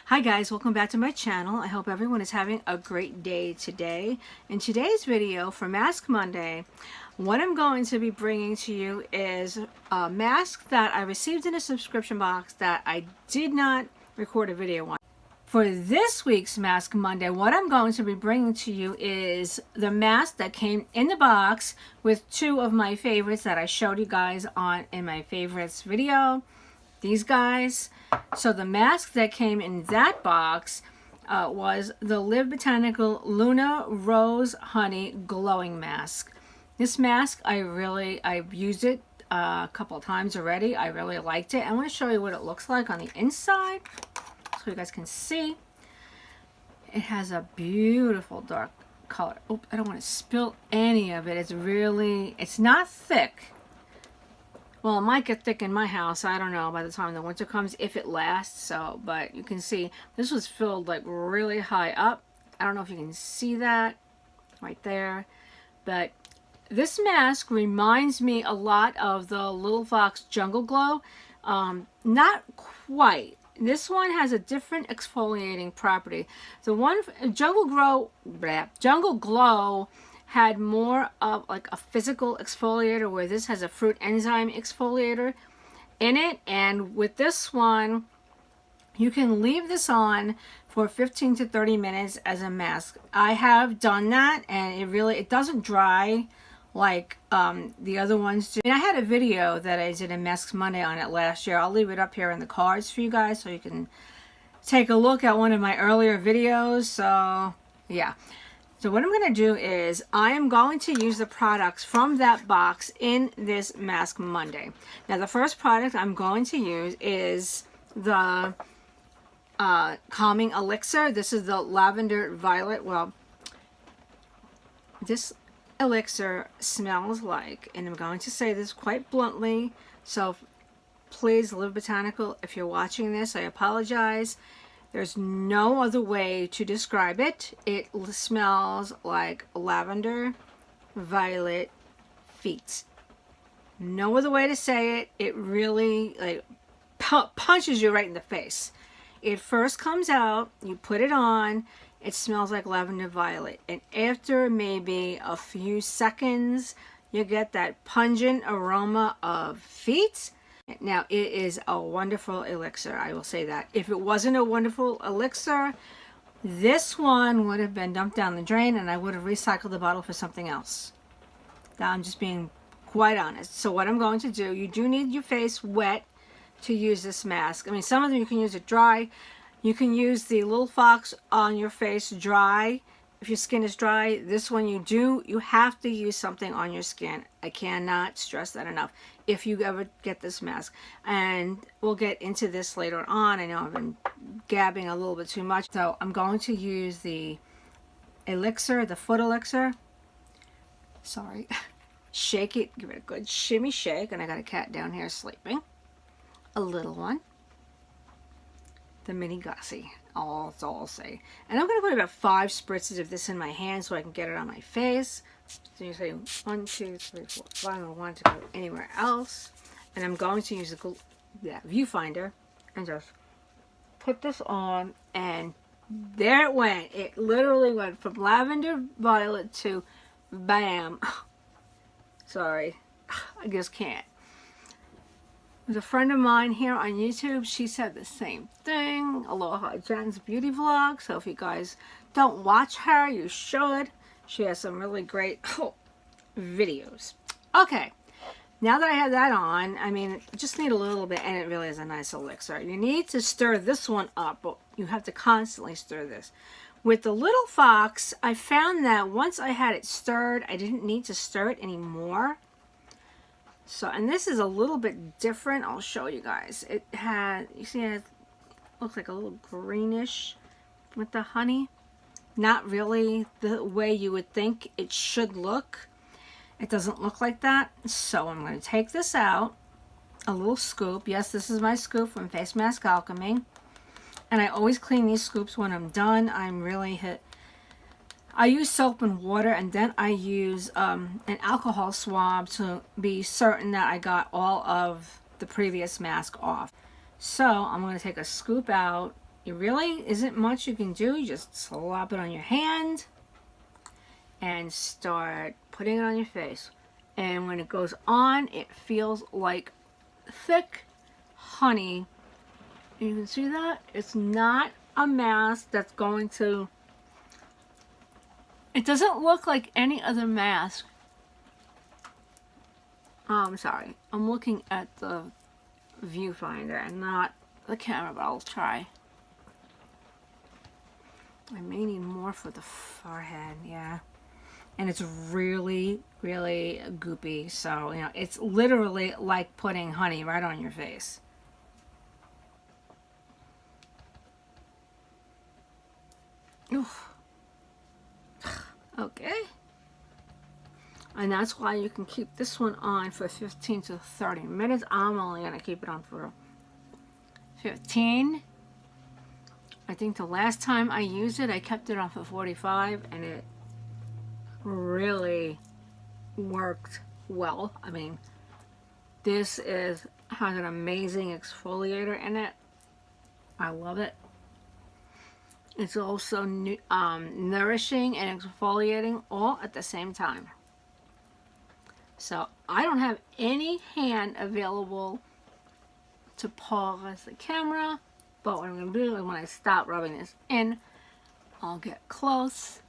Hi guys, welcome back to my channel. I hope everyone is having a great day today. In today's video for Mask Monday, what I'm going to be bringing to you is a mask that I received in a subscription box that I did not record a video on. For this week's Mask Monday, what I'm going to be bringing to you is the mask that came in the box with two of my favorites that I showed you guys on in my favorites video. These guys. So the mask that came in that box was the Botanical Rose+Honey Glowing Mask. This mask, I've used it a couple of times already. I really liked it. I want to show you what it looks like on the inside so you guys can see. It has a beautiful dark color. Oh, I don't want to spill any of it. It's not thick. Well, it might get thick in my house. I don't know by the time the winter comes, if it lasts. So, but you can see this was filled like really high up. I don't know if you can see that right there. But this mask reminds me a lot of the Lilfox Jungle Glow. Not quite. This one has a different exfoliating property. The one Jungle Glow had more of like a physical exfoliator, where this has a fruit enzyme exfoliator in it. And with this one, you can leave this on for 15 to 30 minutes as a mask. I have done that, and it doesn't dry like the other ones do. And I had a video that I did a Mask Monday on it last year. I'll leave it up here in the cards for you guys so you can take a look at one of my earlier videos. So yeah. So what I'm going to do is I am going to use the products from that box in this Mask Monday. Now the first product I'm going to use is the Calming Elixir. This is the Lavender Violet. Well, this elixir smells like, and I'm going to say this quite bluntly, so please, Live Botanical, if you're watching this, I apologize. There's no other way to describe it. It smells like lavender, violet feet. No other way to say it. It really like punches you right in the face. It first comes out, you put it on, it smells like lavender violet. And after maybe a few seconds, you get that pungent aroma of feet. Now, it is a wonderful elixir, I will say that. If it wasn't a wonderful elixir, this one would have been dumped down the drain and I would have recycled the bottle for something else. Now, I'm just being quite honest. So what I'm going to do, you do need your face wet to use this mask. I mean, some of them you can use it dry. You can use the Lilfox on your face dry. If your skin is dry, this one you have to use something on your skin. I cannot stress that enough if you ever get this mask. And we'll get into this later on. I know I've been gabbing a little bit too much. So I'm going to use the elixir, the foot elixir. Sorry. Shake it, give it a good shimmy shake. And I got a cat down here sleeping. A little one. The mini Gussie. That's all I'll say. And I'm going to put about 5 spritzes of this in my hand so I can get it on my face. So you say 1, 2, 3, 4, 5. I don't want it to go anywhere else. And I'm going to use the viewfinder and just put this on, and there it went. It literally went from lavender violet to bam. Sorry, I just can't. There's a friend of mine here on YouTube. She said the same thing. Aloha Jen's beauty vlog. So if you guys don't watch her, you should. She has some really great videos. Okay, now that I have that on, I mean, just need a little bit, and it really is a nice elixir. You need to stir this one up, but you have to constantly stir this. With the Lilfox, I found that once I had it stirred, I didn't need to stir it anymore. So, and this is a little bit different. I'll show you guys. It had, you see, it looks like a little greenish with the honey. Not really the way you would think it should look. It doesn't look like that. So I'm going to take this out. A little scoop. Yes, this is my scoop from Face Mask Alchemy. And I always clean these scoops when I'm done. I use soap and water, and then I use an alcohol swab to be certain that I got all of the previous mask off. So I'm going to take a scoop out It really isn't much you can do. You just slap it on your hand and start putting it on your face. And when it goes on, it feels like thick honey. You can see that? It's not a mask that's going to... It doesn't look like any other mask. Oh, I'm sorry. I'm looking at the viewfinder and not the camera, but I'll try. I may need more for the forehead, yeah. And it's really, really goopy. So, you know, it's literally like putting honey right on your face. Oof. Okay. And that's why you can keep this one on for 15 to 30 minutes. I'm only going to keep it on for 15. I think the last time I used it, I kept it on for 45, and it really worked well. I mean, this has an amazing exfoliator in it. I love it. It's also nourishing and exfoliating all at the same time. So I don't have any hand available to pause the camera, but what I'm going to do is when I stop rubbing this in, I'll get close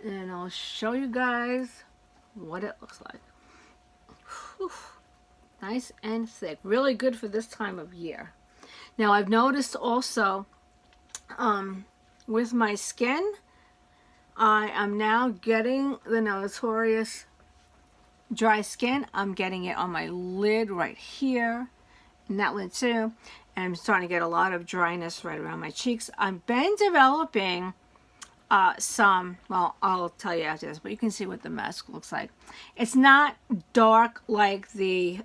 and I'll show you guys what it looks like. Whew. Nice and thick. Really good for this time of year. Now I've noticed also with my skin, I am now getting the notorious dry skin. I'm getting it on my lid right here, and that lid too. And I'm starting to get a lot of dryness right around my cheeks. I've been developing some, well, I'll tell you after this, but you can see what the mask looks like. It's not dark like the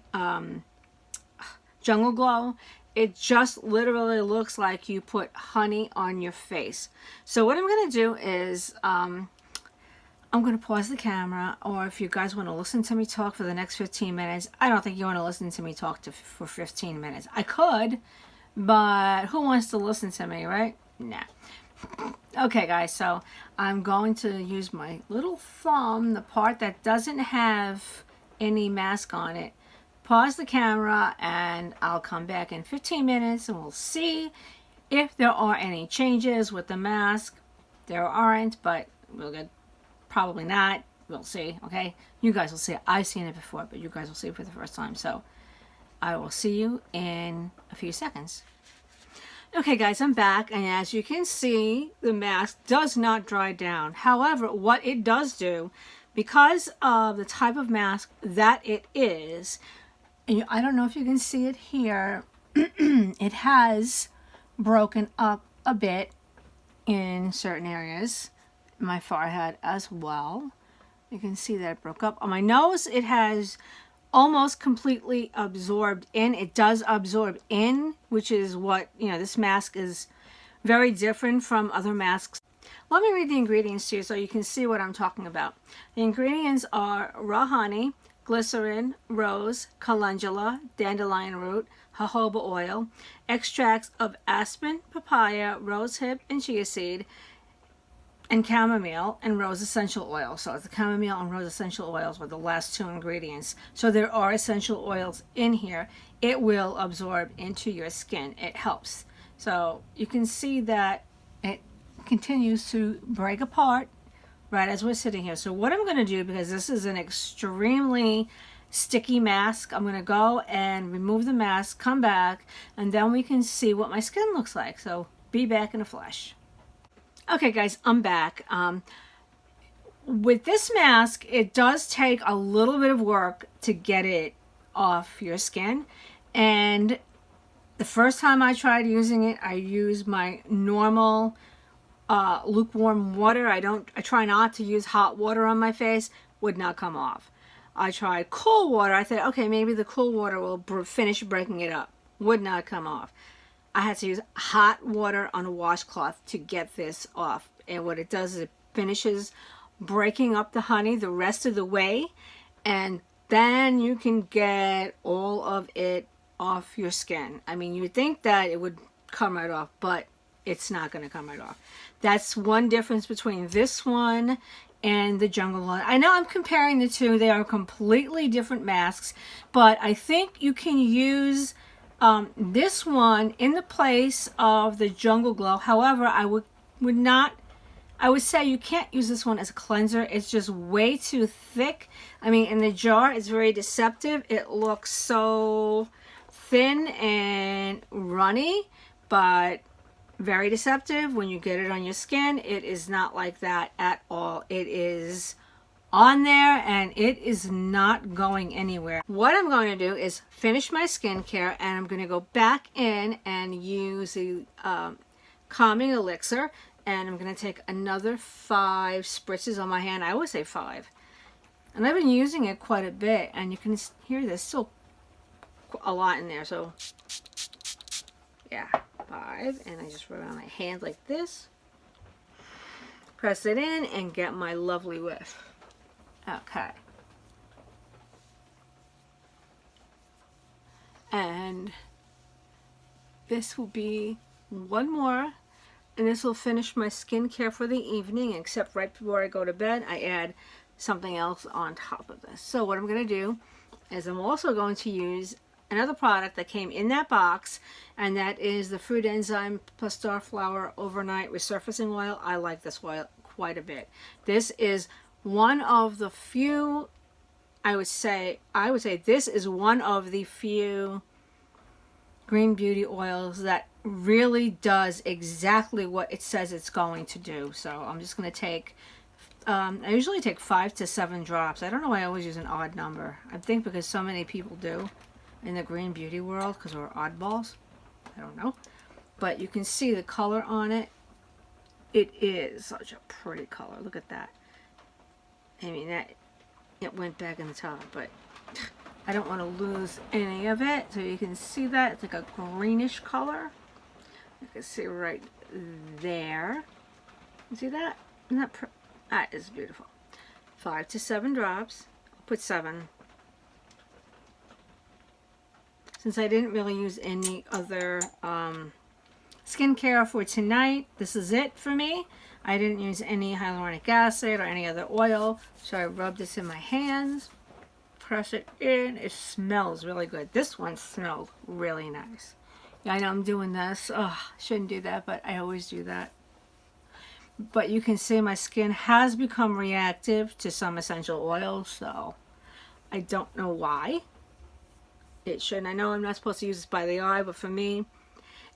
Jungle Glow. It just literally looks like you put honey on your face. So what I'm going to do is I'm going to pause the camera, or if you guys want to listen to me talk for the next 15 minutes, I don't think you want to listen to me talk for 15 minutes. I could, but who wants to listen to me, right? Nah. Okay, guys, so I'm going to use my little thumb, the part that doesn't have any mask on it, pause the camera, and I'll come back in 15 minutes and we'll see if there are any changes with the mask. There aren't, but we'll get, probably not. We'll see, okay? You guys will see. I've seen it before, but you guys will see it for the first time. So I will see you in a few seconds. Okay, guys, I'm back, and as you can see, the mask does not dry down. However, what it does do, because of the type of mask that it is, and I don't know if you can see it here, it has broken up a bit in certain areas. My forehead as well. You can see that it broke up. On my nose, it has almost completely absorbed in. It does absorb in, which is what, you know, this mask is very different from other masks. Let me read the ingredients to you so you can see what I'm talking about. The ingredients are raw honey, glycerin, rose, calendula, dandelion root, jojoba oil, extracts of aspen, papaya, rosehip, and chia seed, and chamomile and rose essential oil. So the chamomile and rose essential oils were the last two ingredients. So there are essential oils in here. It will absorb into your skin. It helps. So you can see that it continues to break apart right as we're sitting here. So what I'm going to do, because this is an extremely sticky mask, I'm going to go and remove the mask, come back, and then we can see what my skin looks like. So be back in a flash. Okay, guys, I'm back. With this mask, it does take a little bit of work to get it off your skin. And the first time I tried using it, I used my normal lukewarm water. I try not to use hot water on my face. Would not come off. I tried cool water. I thought, okay, maybe the cool water will finish breaking it up. Would not come off. I had to use hot water on a washcloth to get this off. And what it does is it finishes breaking up the honey the rest of the way. And then you can get all of it off your skin. I mean, you would think that it would come right off, but it's not going to come right off. That's one difference between this one and the Jungle Glow. I know I'm comparing the two. They are completely different masks, but I think you can use this one in the place of the Jungle Glow. However, I would say you can't use this one as a cleanser. It's just way too thick. I mean, in the jar, it's very deceptive. It looks so thin and runny, but very deceptive. When you get it on your skin, it is not like that at all. It is on there and it is not going anywhere. What I'm going to do is finish my skincare, and I'm going to go back in and use the calming elixir, and I'm going to take another 5 spritzes on my hand. I always say 5, and I've been using it quite a bit, and you can hear there's still a lot in there. So yeah, 5, and I just rub it on my hand like this, press it in, and get my lovely whiff. Okay, and this will be one more, and this will finish my skincare for the evening, except right before I go to bed I add something else on top of this. So what I'm going to do is I'm also going to use another product that came in that box, and that is the Fruit Enzyme plus Starflower Overnight Resurfacing Oil. I like this oil quite a bit. This is one of the few, I would say this is one of the few green beauty oils that really does exactly what it says it's going to do. So I'm just going to take, I usually take 5 to 7 drops. I don't know why I always use an odd number. I think because so many people do in the green beauty world, because we're oddballs. I don't know. But you can see the color on it. It is such a pretty color. Look at that. I mean, that it went back in the top, but I don't want to lose any of it. So you can see that it's like a greenish color. You can see right there. You see that? Isn't that is beautiful. 5 to 7 drops. I'll put 7. Since I didn't really use any other skincare for tonight, this is it for me. I didn't use any hyaluronic acid or any other oil, so I rubbed this in my hands, press it in. It smells really good. This one smells really nice. Yeah, I know I'm doing this. Oh, shouldn't do that, but I always do that. But you can see my skin has become reactive to some essential oils, so I don't know why. It shouldn't. I know I'm not supposed to use this by the eye, but for me,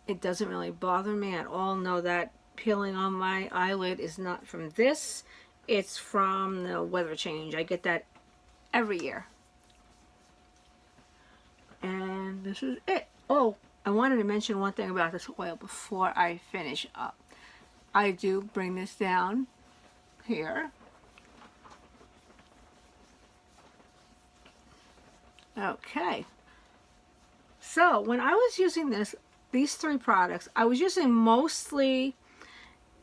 it doesn't really bother me at all. Know that peeling on my eyelid is not from this. It's from the weather change. I get that every year. And this is it. Oh, I wanted to mention one thing about this oil before I finish up. I do bring this down here. Okay. So when I was using these 3 products, I was using mostly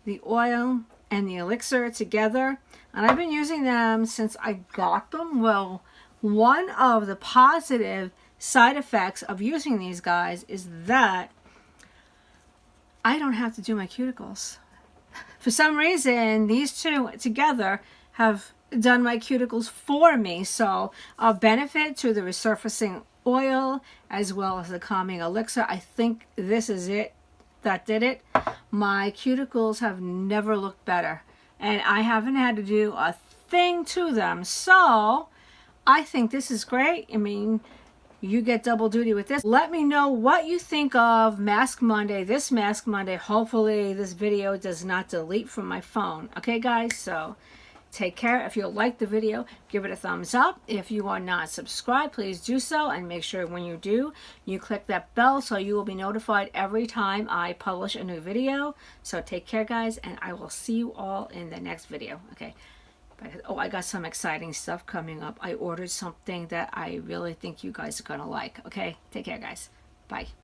the oil and the elixir together, and I've been using them since I got them. Well, one of the positive side effects of using these guys is that I don't have to do my cuticles. For some reason, these 2 together have done my cuticles for me, so a benefit to the resurfacing oil as well as the calming elixir. I think this is it that did it. My cuticles have never looked better, and I haven't had to do a thing to them, so I think this is great. I mean, you get double duty with this. Let me know what you think of Mask Monday, this Mask Monday. Hopefully this video does not delete from my phone. Okay guys, so take care. If you like the video, give it a thumbs up. If you are not subscribed, please do so, and make sure when you do, you click that bell so you will be notified every time I publish a new video. So take care guys, and I will see you all in the next video. Okay. Oh, I got some exciting stuff coming up. I ordered something that I really think you guys are gonna like. Okay, take care guys. Bye.